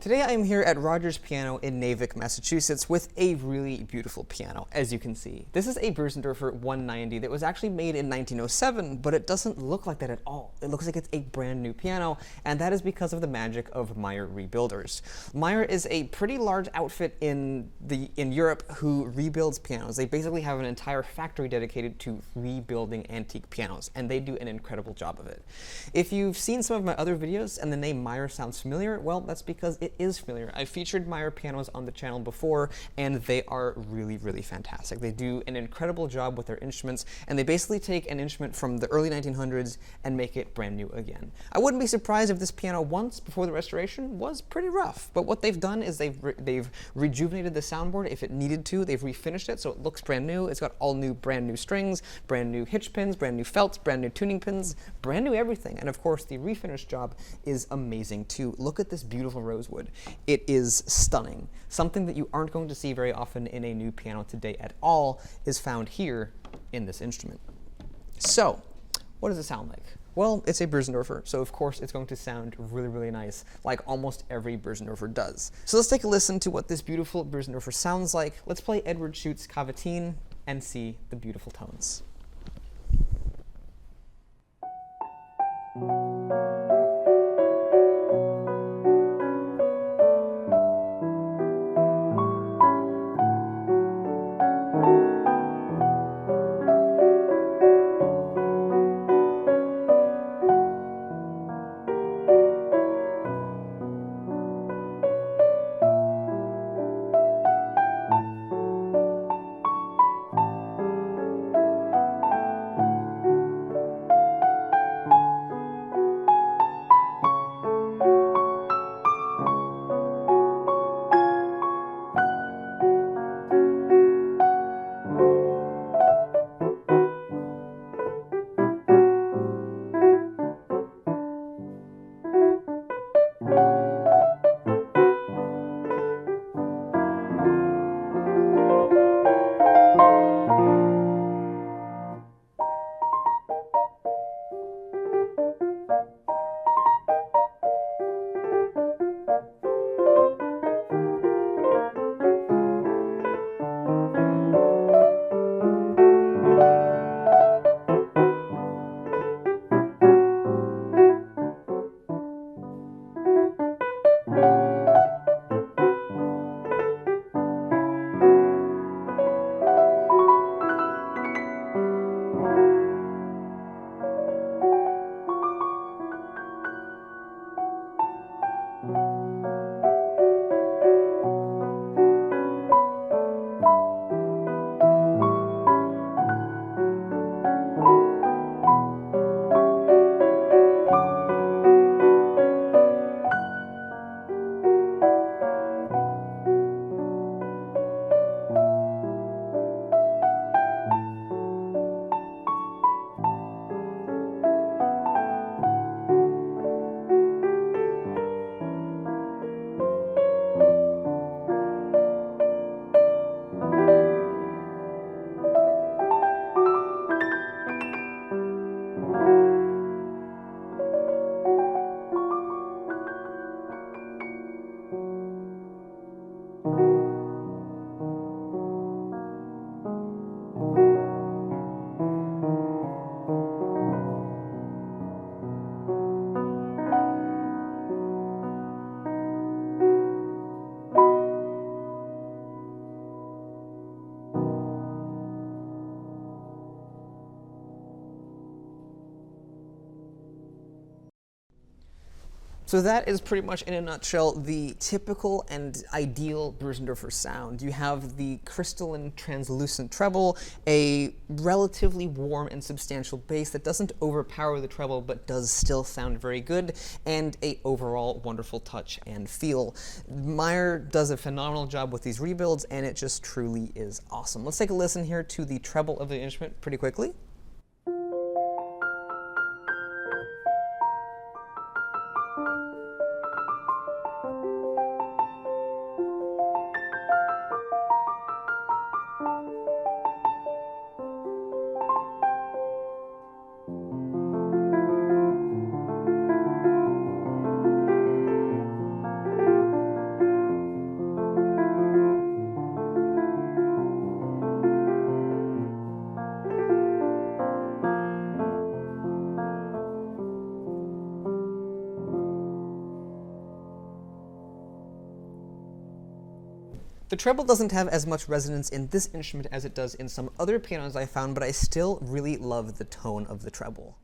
Today I am here at Rogers Piano in Natick, Massachusetts with a really beautiful piano, as you can see. This is a Bosendorfer 190 that was actually made in 1907, but it doesn't look like that at all. It looks like it's a brand new piano, and that is because of the magic of Meyer rebuilders. Meyer is a pretty large outfit in Europe who rebuilds pianos. They basically have an entire factory dedicated to rebuilding antique pianos, and they do an incredible job of it. If you've seen some of my other videos and the name Meyer sounds familiar, well, that's because it is familiar. I've featured Meyer pianos on the channel before, and they are really, really fantastic. They do an incredible job with their instruments, and they basically take an instrument from the early 1900s and make it brand new again. I wouldn't be surprised if this piano once, before the restoration, was pretty rough, but what they've done is they've rejuvenated the soundboard if it needed to. They've refinished it so it looks brand new. It's got all new, brand new strings, brand new hitch pins, brand new felts, brand new tuning pins, brand new everything. And of course, the refinished job is amazing too. Look at this beautiful rosewood. It is stunning. Something that you aren't going to see very often in a new piano today at all is found here in this instrument. So, what does it sound like? Well, it's a Bosendorfer, so of course it's going to sound really, really nice, like almost every Bosendorfer does. So let's take a listen to what this beautiful Bosendorfer sounds like. Let's play Edward Schute's Cavatine and see the beautiful tones. So that is pretty much, in a nutshell, the typical and ideal Bosendorfer sound. You have the crystalline, translucent treble, a relatively warm and substantial bass that doesn't overpower the treble but does still sound very good, and a overall wonderful touch and feel. Meyer does a phenomenal job with these rebuilds, and it just truly is awesome. Let's take a listen here to the treble of the instrument pretty quickly. The treble doesn't have as much resonance in this instrument as it does in some other pianos I found, but I still really love the tone of the treble.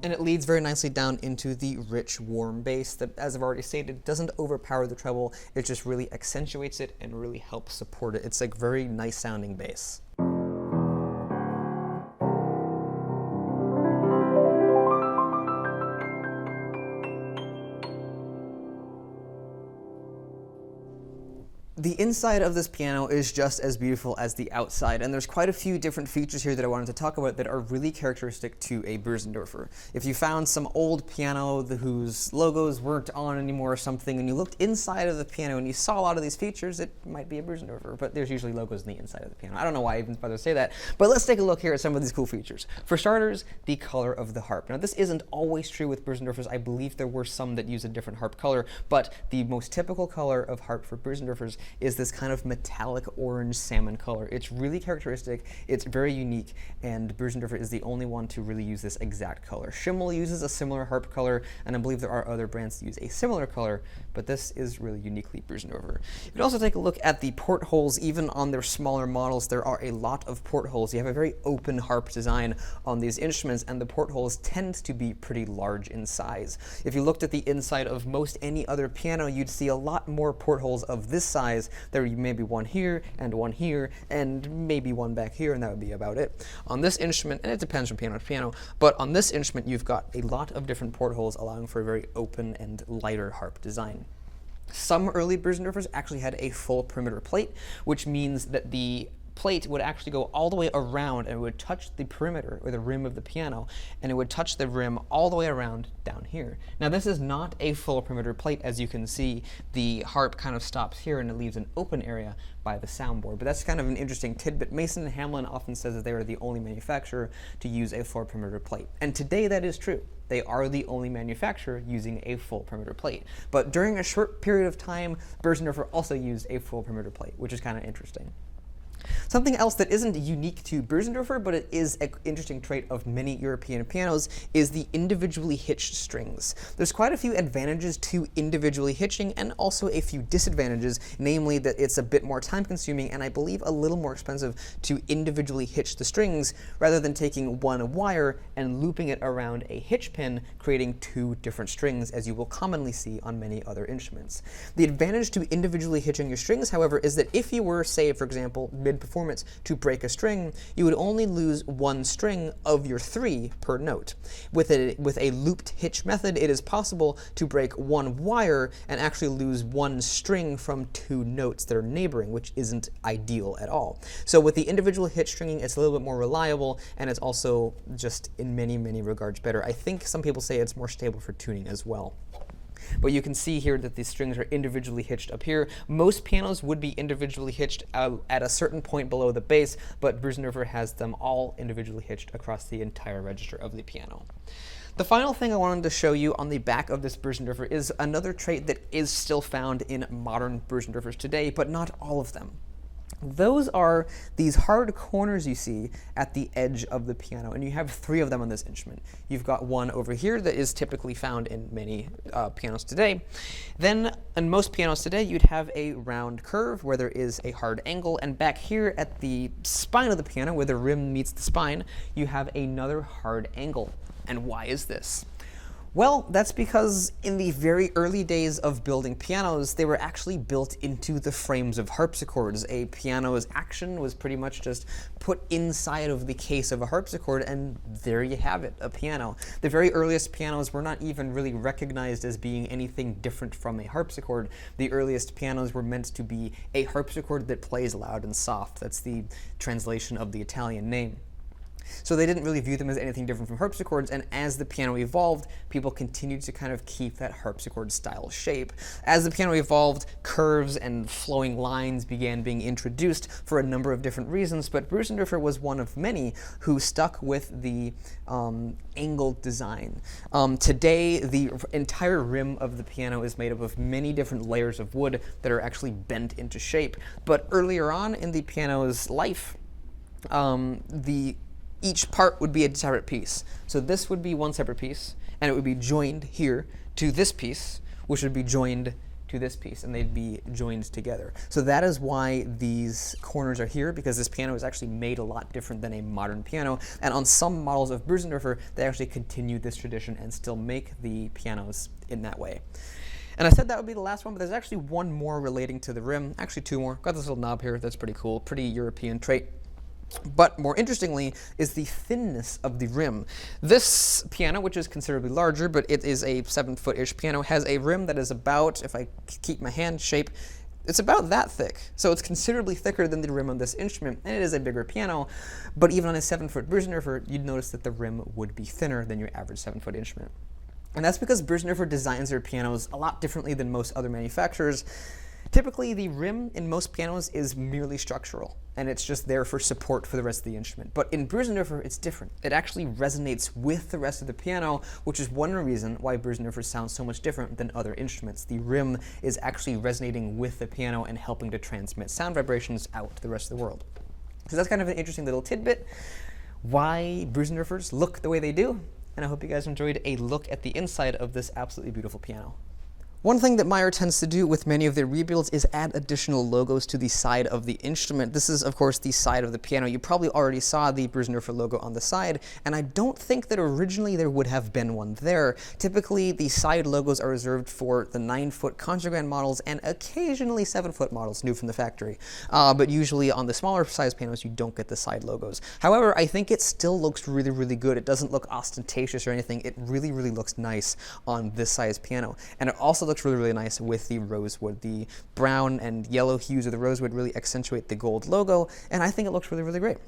And it leads very nicely down into the rich, warm bass that, as I've already stated, doesn't overpower the treble, it just really accentuates it and really helps support it. It's like very nice sounding bass. The inside of this piano is just as beautiful as the outside, and there's quite a few different features here that I wanted to talk about that are really characteristic to a Bosendorfer. If you found some old piano whose logos weren't on anymore or something, and you looked inside of the piano and you saw a lot of these features, it might be a Bosendorfer, but there's usually logos on the inside of the piano. I don't know why I even bother to say that, but let's take a look here at some of these cool features. For starters, the color of the harp. Now, this isn't always true with Bosendorfers. I believe there were some that use a different harp color, but the most typical color of harp for Bosendorfers is this kind of metallic orange salmon color. It's really characteristic, it's very unique, and Bosendorfer is the only one to really use this exact color. Schimmel uses a similar harp color, and I believe there are other brands that use a similar color, but this is really uniquely Bosendorfer. You can also take a look at the portholes. Even on their smaller models, there are a lot of portholes. You have a very open harp design on these instruments, and the portholes tend to be pretty large in size. If you looked at the inside of most any other piano, you'd see a lot more portholes of this size. There may be one here, and maybe one back here, and that would be about it. On this instrument, and it depends from piano to piano, but on this instrument you've got a lot of different portholes, allowing for a very open and lighter harp design. Some early Bosendorfers actually had a full perimeter plate, which means that the plate would actually go all the way around and it would touch the perimeter or the rim of the piano, and it would touch the rim all the way around down here. Now, this is not a full perimeter plate. As you can see, the harp kind of stops here and it leaves an open area by the soundboard, but that's kind of an interesting tidbit. Mason and Hamlin often says that they are the only manufacturer to use a full perimeter plate, and today that is true. They are the only manufacturer using a full perimeter plate, but during a short period of time, Bosendorfer also used a full perimeter plate, which is kind of interesting. Something else that isn't unique to Bosendorfer, but it is an interesting trait of many European pianos, is the individually hitched strings. There's quite a few advantages to individually hitching, and also a few disadvantages, namely that it's a bit more time-consuming and I believe a little more expensive to individually hitch the strings, rather than taking one wire and looping it around a hitch pin, creating two different strings, as you will commonly see on many other instruments. The advantage to individually hitching your strings, however, is that if you were, say, for example, mid-performance to break a string, you would only lose one string of your 3 per note. With a looped hitch method, it is possible to break one wire and actually lose one string from 2 notes that are neighboring, which isn't ideal at all. So with the individual hitch stringing, it's a little bit more reliable, and it's also just in many, many regards better. I think some people say it's more stable for tuning as well. But you can see here that these strings are individually hitched up here. Most pianos would be individually hitched at a certain point below the bass, but Bosendorfer has them all individually hitched across the entire register of the piano. The final thing I wanted to show you on the back of this Bosendorfer is another trait that is still found in modern Bosendorfers today, but not all of them. Those are these hard corners you see at the edge of the piano, and you have 3 of them on this instrument. You've got one over here that is typically found in many pianos today. Then, in most pianos today, you'd have a round curve where there is a hard angle, and back here at the spine of the piano, where the rim meets the spine, you have another hard angle. And why is this? Well, that's because in the very early days of building pianos, they were actually built into the frames of harpsichords. A piano's action was pretty much just put inside of the case of a harpsichord, and there you have it, a piano. The very earliest pianos were not even really recognized as being anything different from a harpsichord. The earliest pianos were meant to be a harpsichord that plays loud and soft. That's the translation of the Italian name. So they didn't really view them as anything different from harpsichords, and as the piano evolved, people continued to kind of keep that harpsichord style shape. As the piano evolved, curves and flowing lines began being introduced for a number of different reasons, but Bosendorfer was one of many who stuck with the angled design. Today, the entire rim of the piano is made up of many different layers of wood that are actually bent into shape, but earlier on in the piano's life, each part would be a separate piece. So this would be one separate piece, and it would be joined here to this piece, which would be joined to this piece, and they'd be joined together. So that is why these corners are here, because this piano is actually made a lot different than a modern piano. And on some models of Bosendorfer, they actually continue this tradition and still make the pianos in that way. And I said that would be the last one, but there's actually one more relating to the rim. Actually, two more. Got this little knob here. That's pretty cool. Pretty European trait. But more interestingly is the thinness of the rim. This piano, which is considerably larger, but it is a 7-foot-ish piano, has a rim that is about, if I keep my hand shape, it's about that thick. So it's considerably thicker than the rim on this instrument, and it is a bigger piano. But even on a 7-foot Bosendorfer, you'd notice that the rim would be thinner than your average 7-foot instrument. And that's because Bosendorfer designs their pianos a lot differently than most other manufacturers. Typically, the rim in most pianos is merely structural, and it's just there for support for the rest of the instrument. But in Bosendorfer, it's different. It actually resonates with the rest of the piano, which is one reason why Bosendorfer sounds so much different than other instruments. The rim is actually resonating with the piano and helping to transmit sound vibrations out to the rest of the world. So that's kind of an interesting little tidbit, why Bosendorfers look the way they do, and I hope you guys enjoyed a look at the inside of this absolutely beautiful piano. One thing that Meyer tends to do with many of their rebuilds is add additional logos to the side of the instrument. This is, of course, the side of the piano. You probably already saw the Bosendorfer logo on the side, and I don't think that originally there would have been one there. Typically, the side logos are reserved for the 9-foot Concertgrand models and occasionally 7-foot models new from the factory. But usually on the smaller size pianos, you don't get the side logos. However, I think it still looks really, really good. It doesn't look ostentatious or anything. It really, really looks nice on this size piano. And it also looks really, really nice with the rosewood. The brown and yellow hues of the rosewood really accentuate the gold logo, and I think it looks really, really great.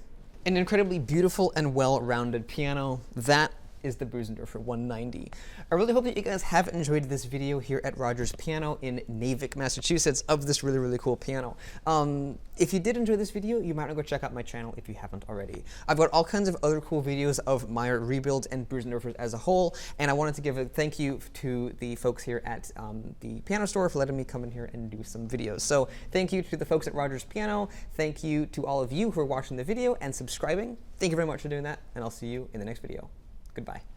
An incredibly beautiful and well-rounded piano. That is the Bosendorfer 190. I really hope that you guys have enjoyed this video here at Rogers Piano in Natick, Massachusetts, of this really, really cool piano. If you did enjoy this video, you might want to go check out my channel if you haven't already. I've got all kinds of other cool videos of Meyer rebuilds and Bosendorfers as a whole, and I wanted to give a thank you to the folks here at the Piano Store for letting me come in here and do some videos. So thank you to the folks at Rogers Piano. Thank you to all of you who are watching the video and subscribing. Thank you very much for doing that, and I'll see you in the next video. Goodbye.